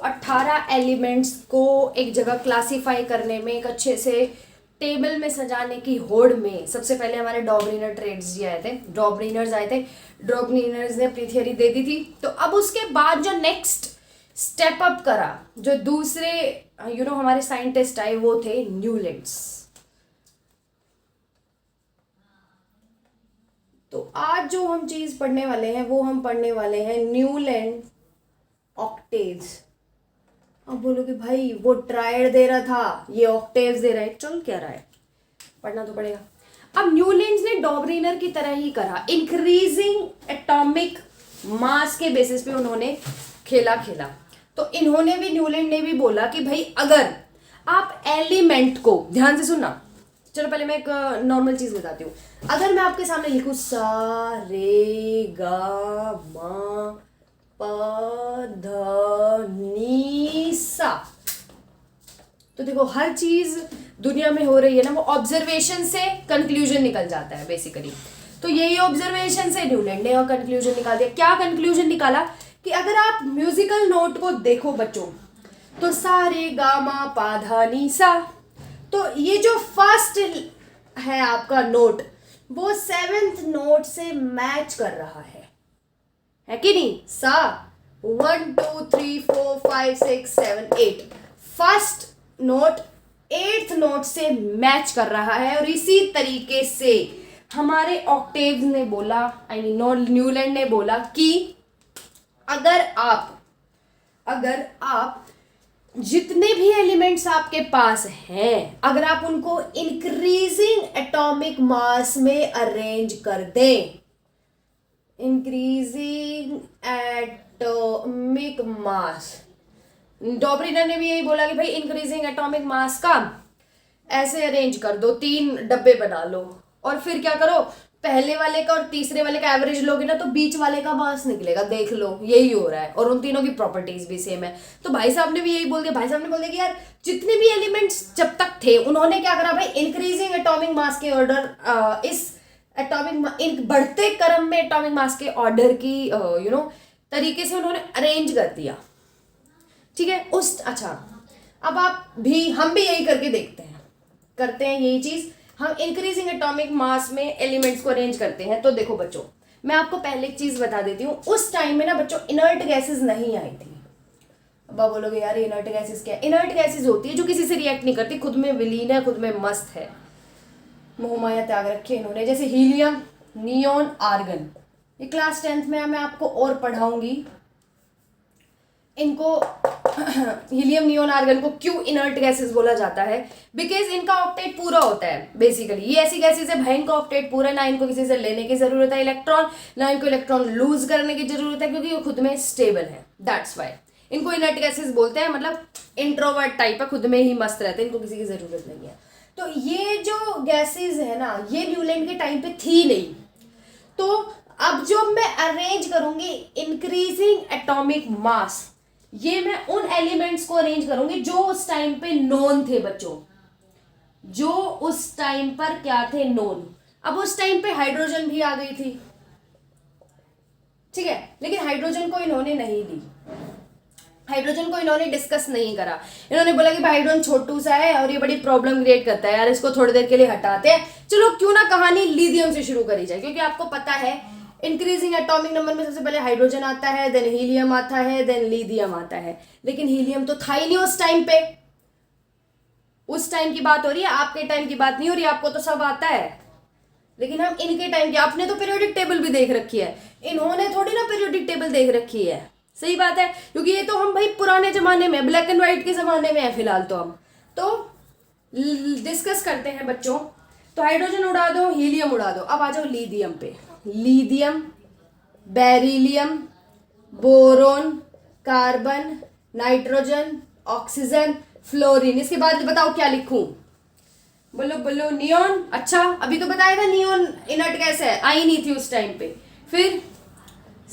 18 elements को एक जगह क्लासिफाई करने में, एक अच्छे से टेबल में सजाने की होड़ में सबसे पहले हमारे डॉबरिनर ट्रेड्स जी आए थे, डॉबरिनर्स आए थे। डॉबरिनर्स ने अपनी थियोरी दे दी थी। तो अब उसके बाद जो नेक्स्ट स्टेप अप करा, जो दूसरे हमारे साइंटिस्ट आए, वो थे न्यूलैंड्स। तो आज जो हम चीज पढ़ने वाले हैं वो हम पढ़ने वाले हैं न्यूलैंड ऑक्टेव्स। अब बोलोगे भाई वो ट्रायड दे रहा था, ये ऑक्टेव्स दे रहा है, चल क्या रहा है, पढ़ना तो पड़ेगा। अब न्यूलैंड्स ने डॉबरिनर की तरह ही करा, इंक्रीजिंग एटॉमिक मास के बेसिस पे उन्होंने खेला। तो इन्होंने भी, न्यूलैंड ने भी बोला कि भाई अगर आप एलिमेंट को ध्यान से सुनना, चलो पहले मैं एक नॉर्मल चीज बताती हूँ। अगर मैं आपके सामने लिखूं सा रे गा मा प ध नी सा, तो देखो हर चीज दुनिया में हो रही है ना, वो ऑब्जर्वेशन से कंक्लूजन निकल जाता है बेसिकली। तो यही ऑब्जर्वेशन से न्यूलैंड ने और कंक्लूजन निकाल दिया। क्या कंक्लूजन निकाला कि अगर आप म्यूजिकल नोट को देखो बच्चों, तो सा रे गा मा पा धा नी सा, तो ये जो फर्स्ट है आपका नोट, वो 7th नोट से मैच कर रहा है कि नहीं? सा 1 2 3 4 5 6 7 8, फर्स्ट नोट 8th नोट से मैच कर रहा है। और इसी तरीके से हमारे ऑक्टेव्स ने बोला, न्यूलैंड ने बोला कि अगर आप जितने भी एलिमेंट्स आपके पास हैं, अगर आप उनको इंक्रीजिंग एटॉमिक मास में अरेंज कर दें, इंक्रीजिंग एटॉमिक मास, डॉबरिनर ने भी यही बोला कि भाई इंक्रीजिंग एटॉमिक मास का ऐसे अरेंज कर दो, 3 डब्बे बना लो, और फिर क्या करो, पहले वाले का और तीसरे वाले का एवरेज लोगे ना, तो बीच वाले का मास निकलेगा, देख लो यही हो रहा है, और उन तीनों की प्रॉपर्टीज भी सेम है। तो भाई साहब ने भी यही बोल दिया, भाई साहब ने बोल दिया कि यार जितने भी एलिमेंट्स जब तक थे, उन्होंने क्या करा भाई, इंक्रीजिंग एटॉमिक मास के ऑर्डर, इस एटॉमिक बढ़ते क्रम में एटॉमिक मास के ऑर्डर की तरीके से उन्होंने अरेंज कर दिया। ठीक है, अच्छा अब हम भी यही करके देखते हैं, करते हैं यही चीज, हम इंक्रीजिंग एटॉमिक मास में एलिमेंट्स को अरेंज करते हैं। तो देखो बच्चों, मैं आपको पहले एक चीज बता देती हूँ, उस टाइम में ना बच्चों इनर्ट गैसेस नहीं आई थी। अब आप बोलोगे यार इनर्ट गैसेस क्या है? इनर्ट गैसेस होती है जो किसी से रिएक्ट नहीं करती, खुद में विलीन है, खुद में मस्त है, मोहमाया त्याग रखे इन्होंने, जैसे हीलियम, नियोन, आर्गन। ये क्लास 10th में मैं आपको और पढ़ाऊंगी इनको। हीलियम, नियोन, आर्गन को क्यों इनर्ट गैसेस बोला जाता है? बिकॉज इनका ऑक्टेट पूरा होता है बेसिकली। ये ऐसी गैसेस है भाई, इनका ऑक्टेट पूरा, ना इनको किसी से लेने की जरूरत है इलेक्ट्रॉन, ना इनको इलेक्ट्रॉन लूज करने की जरूरत है, क्योंकि वो खुद में स्टेबल है। दैट्स वाई इनको इनर्ट गैसेस बोलते हैं। मतलब इंट्रोवर्ट टाइप है, खुद में ही मस्त रहते हैं, इनको किसी की जरूरत नहीं है। तो ये जो गैसेस है ना, ये न्यूलैंड के टाइम पे थी नहीं। तो अब जो मैं अरेंज करूंगी इंक्रीजिंग एटॉमिक मास, ये मैं उन एलिमेंट्स को अरेंज करूंगी जो उस टाइम पे नोन थे बच्चों, जो उस टाइम पर क्या थे, नोन। अब उस टाइम पे हाइड्रोजन भी आ गई थी, ठीक है, लेकिन हाइड्रोजन को इन्होंने नहीं ली, हाइड्रोजन को इन्होंने डिस्कस नहीं करा। इन्होंने बोला कि हाइड्रोजन छोटू सा है और ये बड़ी प्रॉब्लम क्रिएट करता है यार, इसको थोड़ी देर के लिए हटाते हैं। चलो क्यों ना कहानी लिथियम से शुरू करी जाए, क्योंकि आपको पता है इंक्रीजिंग एटॉमिक नंबर में सबसे पहले हाइड्रोजन आता है, देन हीलियम आता है, देन लिथियम आता है। लेकिन हीलियम तो था ही नहीं उस टाइम पे, उस टाइम की बात हो रही है, आपके टाइम की बात नहीं हो रही। आपको तो सब आता है, लेकिन हम इनके टाइम की, आपने तो पीरियोडिक टेबल भी देख रखी है, इन्होंने थोड़ी ना पीरियोडिक टेबल देख रखी है। सही बात है, क्योंकि ये तो हम भाई पुराने जमाने में, ब्लैक एंड व्हाइट के जमाने में है फिलहाल। तो हम तो डिस्कस करते हैं बच्चों। तो हाइड्रोजन उड़ा दो, हीलियम उड़ा दो, अब आ जाओ लिथियम पे। Lithium, beryllium, boron, carbon, nitrogen, oxygen, fluorine. इसके बाद बताओ क्या लिखूं? बोलो बोलो, नियोन। अच्छा अभी तो बताया था नियोन इनर्ट गैस है, आई नहीं थी उस टाइम पे। फिर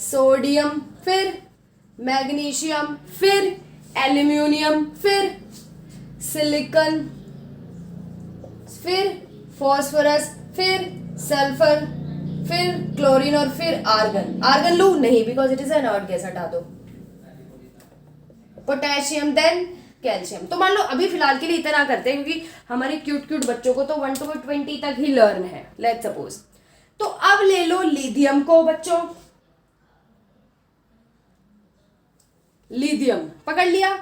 सोडियम, फिर मैग्नीशियम, फिर एल्यूमिनियम, फिर सिलिकॉन, फिर फॉस्फोरस, फिर सल्फर, फिर क्लोरीन और फिर आर्गन। आर्गन लू नहीं, because it is an inert gas, हटा दो। Potassium then calcium. तो मान लो अभी फिलहाल के लिए इतना करते हैं क्योंकि हमारे क्यूट क्यूट बच्चों को तो 1 to 20 तक ही लर्न है, लेट्स सपोज। तो अब ले लो लिथियम को बच्चों, लिथियम पकड़ लिया,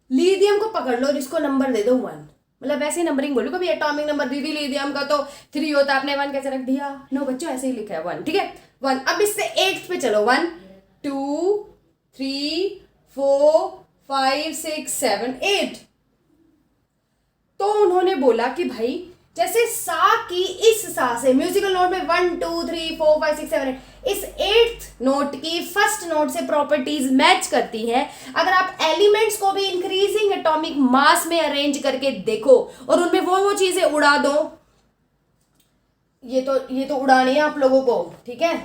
लिथियम को पकड़ लो और इसको नंबर दे दो 1, मतलब ऐसे नंबरिंग बोलो, कभी एटॉमिक नंबर दी थी लिथियम का तो 3 होता, आपने 1 कैसे रख दिया? नो बच्चों ऐसे ही लिखा है 1, ठीक है 1। अब इससे 8 पे चलो, 1 2 3 4 5 6 7 8। तो उन्होंने बोला कि भाई जैसे सा की इस सा से म्यूजिकल नोट में 1 2 3 4 5 6 7 8 इस 8th नोट की फर्स्ट नोट से प्रॉपर्टीज मैच करती हैं। अगर आप एलिमेंट्स को भी इंक्रीजिंग एटॉमिक मास में अरेंज करके देखो और उनमें वो चीजें उड़ा दो, ये तो उड़ानी है आप लोगों को, ठीक है।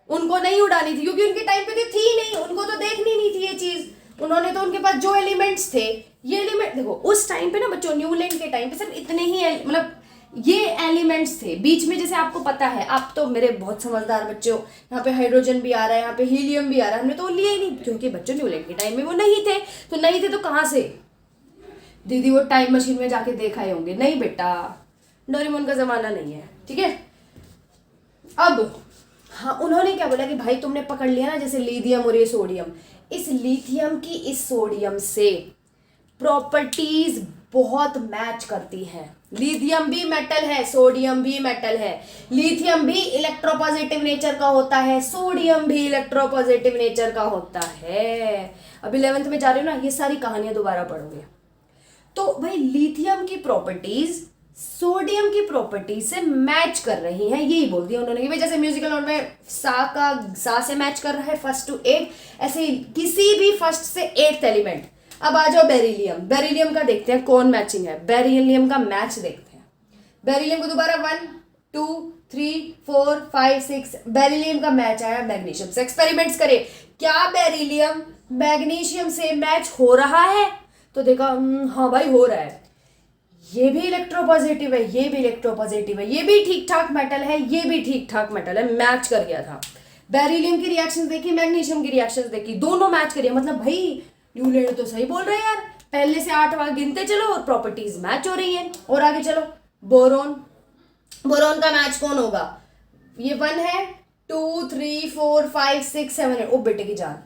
उनको नहीं उड़ानी थी क्योंकि उनके टाइम पे तो थी नहीं, उनको तो देखनी नहीं थी ये चीज। उन्होंने तो उनके पास जो एलिमेंट्स थे, ये एलिमेंट देखो उस टाइम पे ना बच्चों, न्यूलैंड के टाइम पे सिर्फ इतने ही मतलब ये एलिमेंट्स थे। बीच में जैसे आपको पता है, आप तो मेरे बहुत समझदार बच्चों, यहाँ पे हाइड्रोजन भी आ रहा है, यहाँ पे हीलियम भी आ रहा है, हमने तो लिया ही नहीं क्योंकि बच्चों न्यूलैंड के टाइम में वो नहीं थे। तो नहीं थे तो कहाँ से दीदी वो टाइम मशीन में जाके देखा ही होंगे? नहीं बेटा, डोरेमोन का जमाना नहीं है, ठीक है। अब हाँ, उन्होंने क्या बोला कि भाई तुमने पकड़ लिया ना जैसे लिथियम और ये सोडियम, इस लिथियम की इस सोडियम से प्रॉपर्टीज बहुत मैच करती हैं। लिथियम भी मेटल है, सोडियम भी मेटल है, लिथियम भी इलेक्ट्रोपॉजिटिव नेचर का होता है, सोडियम भी इलेक्ट्रोपॉजिटिव नेचर का होता है। अब 11th में जा रहे हो ना, ये सारी कहानियां दोबारा पढ़ोगे। तो भाई लिथियम की प्रॉपर्टीज सोडियम की प्रॉपर्टीज से मैच कर रही हैं, यही बोल दिया उन्होंने कि भाई जैसे म्यूजिकल नोट में सा से मैच कर रहा है 1 to 8, ऐसे किसी भी 1 से 8th एलिमेंट। अब आ जाओ बेरिलियम, बेरिलियम का देखते हैं कौन मैचिंग है, बेरिलियम का मैच देखते हैं। बेरिलियम को दोबारा 1 2 3 4 5 6 बेरिलियम का मैच आया मैग्नीशियम से। एक्सपेरिमेंट्स करे, क्या बेरिलियम मैग्नीशियम से मैच हो रहा है? तो देखा हाँ भाई हो रहा है, ये भी इलेक्ट्रोपॉजिटिव है, ये भी इलेक्ट्रोपॉजिटिव है, ये भी ठीक ठाक मेटल है, ये भी ठीक ठाक मेटल है, मैच कर गया था। बेरिलियम की रिएक्शंस देखी, मैग्नीशियम की रिएक्शंस देखी, दोनों मैच करिए, मतलब भाई न्यूलैंड तो सही बोल रहे हैं यार, पहले से 8 बार गिनते चलो और प्रॉपर्टीज मैच हो रही है। और आगे चलो, बोरोन, बोरोन का मैच कौन होगा? ये 1 है 2 3 4 5 6 7 8, ओ बेटे की जान,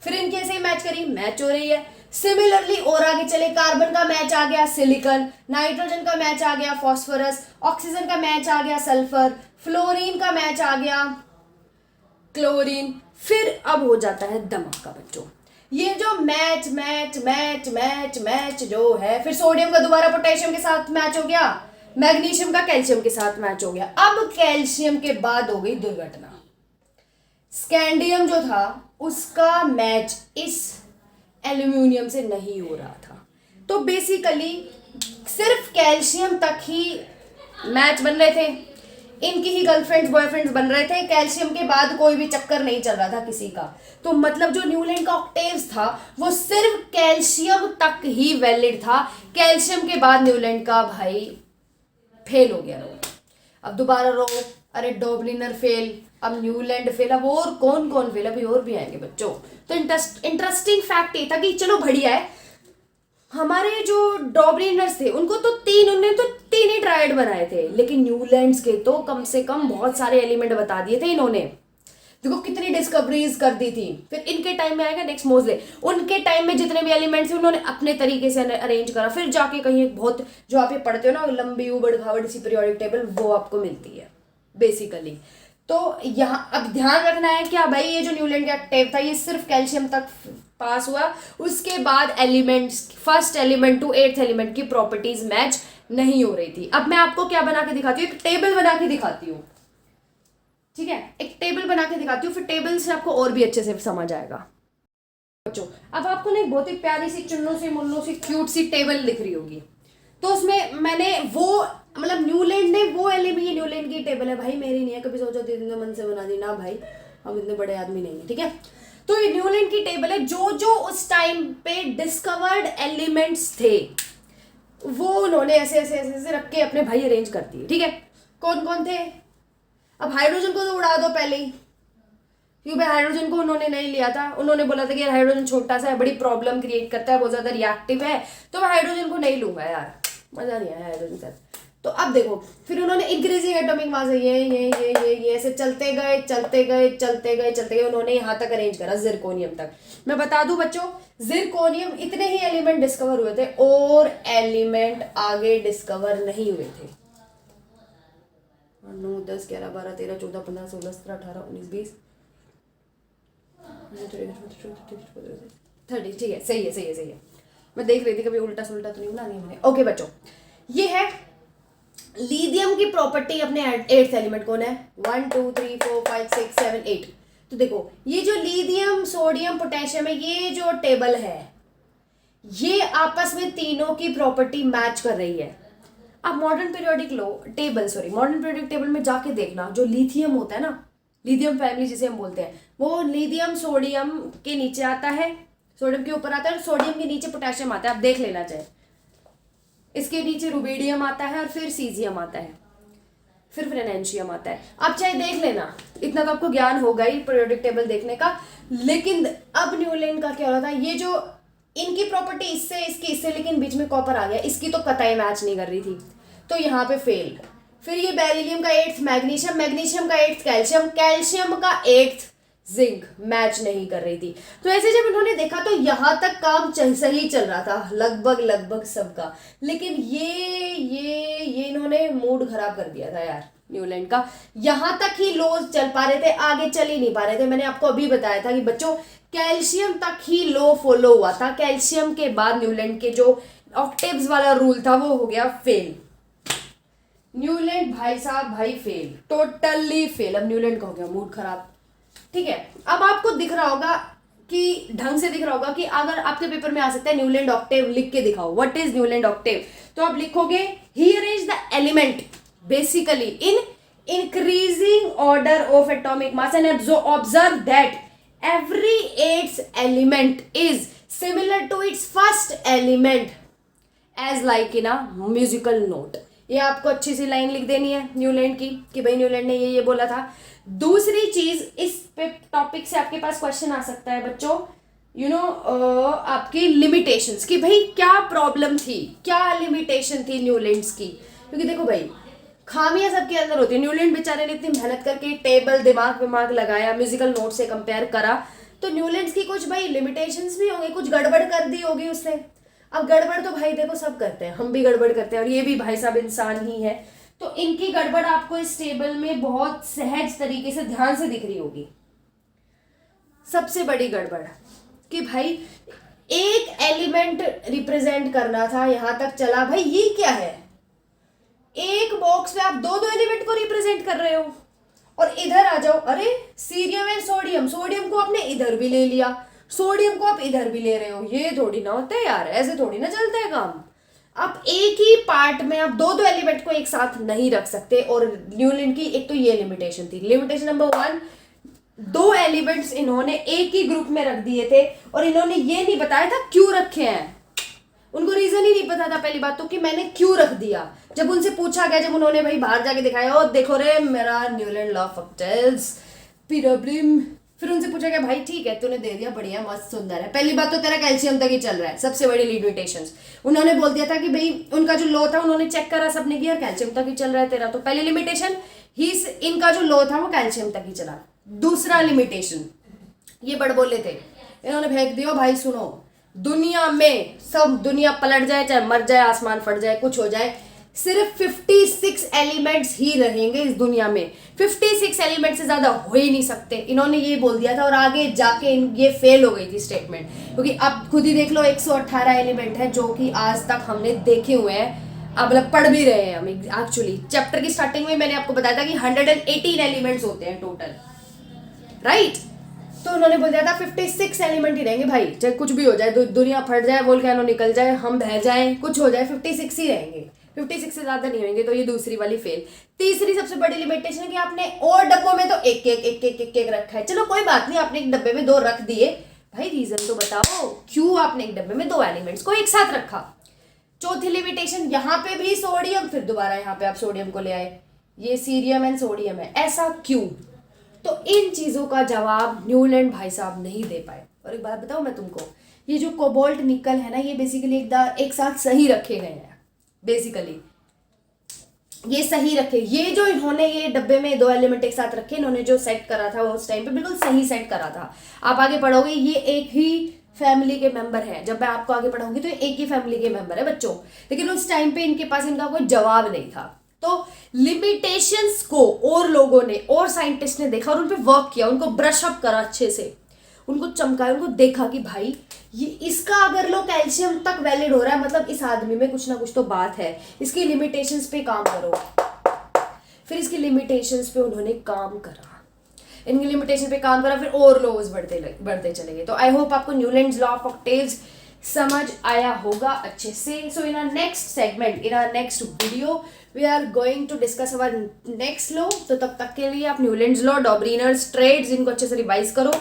फिर इनके ऐसे ही मैच करी, मैच हो रही है। सिमिलरली और आगे चले, कार्बन का मैच आ गया सिलिकॉन, नाइट्रोजन का मैच आ गया फॉस्फोरस, ऑक्सीजन का मैच आ गया सल्फर, फ्लोरीन का मैच आ गया क्लोरीन। फिर अब हो जाता है धमाका बच्चों, ये जो match match match match match जो है, फिर सोडियम का दोबारा पोटेशियम के साथ मैच हो गया, मैग्नीशियम का कैल्शियम के साथ मैच हो गया। अब कैल्शियम के बाद हो गई दुर्घटना, स्कैंडियम जो था उसका मैच इस एल्यूमिनियम से नहीं हो रहा था। तो बेसिकली सिर्फ कैल्शियम तक ही मैच बन रहे थे, इनकी ही गर्लफ्रेंड्स बॉयफ्रेंड्स बन रहे थे, कैल्शियम के बाद कोई भी चक्कर नहीं चल रहा था किसी का। तो मतलब जो न्यूलैंड का ऑक्टेव्स था वो सिर्फ कैल्शियम तक ही वैलिड था, कैल्शियम के बाद न्यूलैंड का भाई फेल हो गया रो। अब दोबारा रो, अरे डॉबलिनर फेल, अब न्यूलैंड फेल, अब और कौन कौन फेल, अभी और भी आएंगे बच्चों। तो इंटरेस्टिंग फैक्ट ये था कि चलो बढ़िया है, हमारे जो डॉबलिनर्स थे उनको तो उन्होंने तो 3 ही ट्रायड बनाए थे, लेकिन न्यूलैंड्स के तो कम से कम बहुत सारे एलिमेंट बता दिए थे इन्होंने, देखो कितनी डिस्कवरीज कर दी थी। फिर इनके टाइम में आएगा नेक्स्ट मोजले, उनके टाइम में जितने भी एलिमेंट्स थे उन्होंने अपने तरीके से अरेंज करा, फिर जाके कहीं बहुत जो आप ये पढ़ते हो ना लंबी उबड़ खाबड़ सी पीरियोडिक टेबल, वो आपको मिलती है बेसिकली। तो यहाँ अब ध्यान रखना है क्या भाई, ये जो न्यूलैंड का टेप था ये सिर्फ कैल्शियम तक पास हुआ, उसके बाद elements 1st element to 8th element की प्रॉपर्टीज मैच नहीं हो रही थी। अब मैं आपको क्या बना के दिखाती हूँ, एक टेबल बना के दिखाती हूँ, ठीक है, एक टेबल बना के दिखाती हूँ, फिर टेबल से आपको और भी अच्छे से समझ आएगा बच्चों। अब आपको ना एक बहुत ही प्यारी सी चुन्नू सी मुन्नू सी क्यूट सी टेबल दिख रही होगी, तो उसमें मैंने वो मतलब न्यूलैंड ने वो एलिमेंट, ये न्यूलैंड की टेबल है भाई, मेरी नहीं है, कभी सोचो दीदी ने मन से बना दी ना भाई, हम इतने बड़े आदमी नहीं है, ठीक है। तो ये न्यूलैंड की टेबल है, जो जो उस टाइम पे डिस्कवर्ड एलिमेंट्स थे वो उन्होंने ऐसे ऐसे ऐसे ऐसे रख के अपने भाई अरेंज कर दिए, ठीक है। कौन कौन थे? अब हाइड्रोजन को तो उड़ा दो पहले ही, क्योंकि भाई हाइड्रोजन को उन्होंने नहीं लिया था, उन्होंने बोला था कि यार हाइड्रोजन छोटा सा है, बड़ी प्रॉब्लम क्रिएट करता है, बहुत ज्यादा रिएक्टिव है, तो मैं हाइड्रोजन को नहीं लूंगा यार, मजा नहीं आया हाइड्रोजन का। तो अब देखो फिर उन्होंने इंक्रीजिंग एटॉमिक मास है ये ऐसे चलते गए चलते गए चलते गए चलते गए, उन्होंने यहाँ तक अरेंज करा जिरकोनियम तक। मैं बता दूं बच्चों, जिरकोनियम इतने ही एलिमेंट डिस्कवर हुए थे और एलिमेंट आगे डिस्कवर नहीं हुए थे। 9 10 11 12 13 14 15 16 17 18 19 20 30, ठीक है, सही है सही है सही है। मैं देख रही थी कभी उल्टा सुल्टा तो नहीं बना दिया मैंने। ओके बच्चों, ये है लिथियम की प्रॉपर्टी अपने 8th एलिमेंट कौन है, 1 2 3 4 5 6 7 8। तो देखो ये जो लिथियम सोडियम पोटेशियम है, ये जो टेबल है ये आपस में तीनों की प्रॉपर्टी मैच कर रही है। अब modern periodic modern periodic table में जाके देखना, जो लिथियम होता है ना, लिथियम फैमिली जिसे हम बोलते हैं, वो लिथियम सोडियम के नीचे आता है, सोडियम के ऊपर आता है, सोडियम के नीचे पोटेशियम आता है, आप देख लेना चाहे, इसके नीचे रुबीडियम आता है और फिर सीजियम आता है, फिर फ्रेनेंशियम आता है। आप चाहे देख लेना, इतना तो आपको ज्ञान होगा ही पीरियोडिक टेबल देखने का। लेकिन अब न्यूलैंड का क्या हो रहा था, ये जो इनकी प्रॉपर्टी इससे इसकी इससे, लेकिन बीच में कॉपर आ गया, इसकी तो कतई मैच नहीं कर रही थी, तो यहाँ पे फेल्ड। फिर ये बेरिलियम का 8th मैग्नीशियम, मैग्नीशियम का 8th कैल्शियम, कैल्शियम का 8th जिंक मैच नहीं कर रही थी। तो ऐसे जब इन्होंने देखा तो यहाँ तक काम सही चल रहा था लगभग सबका, लेकिन ये इन्होंने मूड खराब कर दिया था यार न्यूलैंड का। यहाँ तक ही लो चल पा रहे थे, आगे चल ही नहीं पा रहे थे। मैंने आपको अभी बताया था कि बच्चों कैल्शियम तक ही लो फॉलो हुआ था, कैल्शियम के बाद न्यूलैंड के जो ऑक्टेव्स वाला रूल था वो हो गया फेल। न्यूलैंड भाई साहब भाई फेल, टोटली फेल। अब न्यूलैंड का हो गया मूड खराब, ठीक है। अब आपको दिख रहा होगा कि ढंग से दिख रहा होगा कि अगर आपके पेपर में आ सकता है न्यूलैंड ऑक्टेव लिख के दिखाओ, व्हाट इज न्यूलैंड ऑक्टेव, तो आप लिखोगे ही arrange the element basically in increasing order of atomic mass and observe that every 8th element is similar to its first element as like in a musical note। ये आपको अच्छी सी line लिख देनी है न्यूलैंड की कि भाई न्यूलैंड ने ये बोला था। दूसरी चीज, इस टॉपिक से आपके पास क्वेश्चन आ सकता है बच्चों, आपकी लिमिटेशंस, कि भाई क्या प्रॉब्लम थी, क्या लिमिटेशन थी न्यूलैंड्स की। क्योंकि देखो भाई खामियां सबके अंदर होती है। न्यूलैंड बेचारे ने इतनी मेहनत करके टेबल दिमाग लगाया, म्यूजिकल नोट से कंपेयर करा, तो न्यूलैंड्स की कुछ भाई लिमिटेशंस भी होंगे, कुछ गड़बड़ कर दी होगी उसने। अब गड़बड़ तो भाई देखो सब करते हैं, हम भी गड़बड़ करते हैं और ये भी भाई साहब इंसान ही है, तो इनकी गड़बड़ आपको इस टेबल में बहुत सहज तरीके से ध्यान से दिख रही होगी। सबसे बड़ी गड़बड़ कि भाई एक एलिमेंट रिप्रेजेंट करना था, यहां तक चला, भाई ये क्या है, एक बॉक्स में आप दो एलिमेंट को रिप्रेजेंट कर रहे हो। और इधर आ जाओ, अरे सीरियम एंड सोडियम, सोडियम को आपने इधर भी ले लिया, सोडियम को आप इधर भी ले रहे हो, ये थोड़ी ना होता है यार, ऐसे थोड़ी ना चलता है काम। आप एक ही पार्ट में आप दो एलिमेंट को एक साथ नहीं रख सकते। और न्यूलैंड की एक तो ये लिमिटेशन थी। लिमिटेशन नंबर 1, दो एलिमेंट्स इन्होंने एक ही ग्रुप में रख दिए थे और इन्होंने ये नहीं बताया था क्यों रखे हैं, उनको रीजन ही नहीं पता था पहली बात तो कि मैंने क्यों रख दिया। जब उनसे पूछा गया, जब उन्होंने भाई बाहर जाके दिखाया, ओ देखो रे मेरा न्यूलैंड लॉ ऑफ ऑक्टेव्स पिराब्लिम, फिर उनसे पूछा गया भाई ठीक है तूने दे दिया, बढ़िया मस्त सुंदर है, पहली बात तो तेरा कैल्शियम तक ही चल रहा है, सबसे बड़ी लिमिटेशंस। उन्होंने बोल दिया था कि भाई उनका जो लो था उन्होंने चेक करा, सबने किया कैल्शियम तक ही चल रहा है तेरा, तो पहली लिमिटेशन ही इनका जो लो था वो कैल्शियम तक ही चला। दूसरा लिमिटेशन, ये बड़ बोले थे, इन्होंने फेंक दिया भाई सुनो, दुनिया में सब दुनिया पलट जाए, चाहे मर जाए, आसमान फट जाए, कुछ हो जाए, सिर्फ 56 एलिमेंट्स ही रहेंगे इस दुनिया में, 56 एलिमेंट से ज्यादा हो ही नहीं सकते, इन्होंने ये बोल दिया था। और आगे जाके ये फेल हो गई थी स्टेटमेंट, क्योंकि अब खुद ही देख लो 118 एलिमेंट है जो कि आज तक हमने देखे हुए हैं, अब मतलब पढ़ भी रहे हैं हम। एक्चुअली चैप्टर की स्टार्टिंग में मैंने आपको बताया था कि 118 एलिमेंट्स होते हैं टोटल, राइट। तो उन्होंने बोल दिया था 56 एलिमेंट ही रहेंगे भाई, चाहे कुछ भी हो जाए, दुनिया फट जाए, वोल्केनो निकल जाए, हम बह जाए, कुछ हो जाए, 56 ही रहेंगे, 56 से ज्यादा नहीं होंगे। तो ये दूसरी वाली फेल। तीसरी सबसे बड़ी लिमिटेशन है कि आपने और डब्बों में तो एक रखा है, चलो कोई बात नहीं, आपने एक डब्बे में 2 रख दिए, भाई रीजन तो बताओ क्यों आपने एक डब्बे में 2 एलिमेंट्स को एक साथ रखा। चौथी लिमिटेशन, यहाँ पे भी सोडियम, फिर दोबारा यहाँ पे आप सोडियम को ले आए, ये सीरियम एंड सोडियम है, ऐसा क्यों। तो इन चीज़ों का जवाब न्यूलैंड भाई साहब नहीं दे पाए। और एक बात बताऊँ मैं तुमको, ये जो कोबाल्ट निकल है ना, ये बेसिकली एक साथ सही रखे गए हैं। बेसिकली ये सही रखे, ये जो इन्होंने ये डब्बे में दो एलिमेंट एक साथ रखे, इन्होंने जो सेट करा था उस टाइम पे बिल्कुल सही सेट करा था। आप आगे पढ़ोगे ये एक ही फैमिली के मेंबर हैं, जब मैं आपको आगे पढ़ाऊंगी तो एक ही फैमिली के मेंबर है बच्चों, लेकिन उस टाइम पे इनके पास इनका कोई जवाब नहीं था। तो लिमिटेशंस को और लोगों ने और साइंटिस्ट ने देखा और उन पे वर्क किया, उनको ब्रश अप करा अच्छे से, उनको चमकाया, उनको देखा कि भाई ये इसका अगर लो कैल्शियम तक वैलिड हो रहा है, मतलब इस आदमी में कुछ ना कुछ तो बात है, इसकी लिमिटेशंस पे काम करो। फिर इसकी लिमिटेशंस पे उन्होंने काम करा, इनकी लिमिटेशन पे काम करा, फिर और लॉज बढ़ते चले गए। तो आई होप आपको न्यूलैंड्स लॉ ऑफ ऑक्टेव्स समझ आया होगा अच्छे से। So in our next segment, in our next video we are going to discuss our next law. तो तब तक के लिए आप न्यूलैंड्स लॉ, डॉबरीनर्स ट्रेड्स, इनको अच्छे से रिवाइज करो,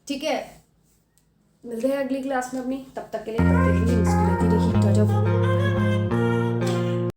ठीक है। मिलते हैं अगली क्लास में अपनी, तब तक के लिए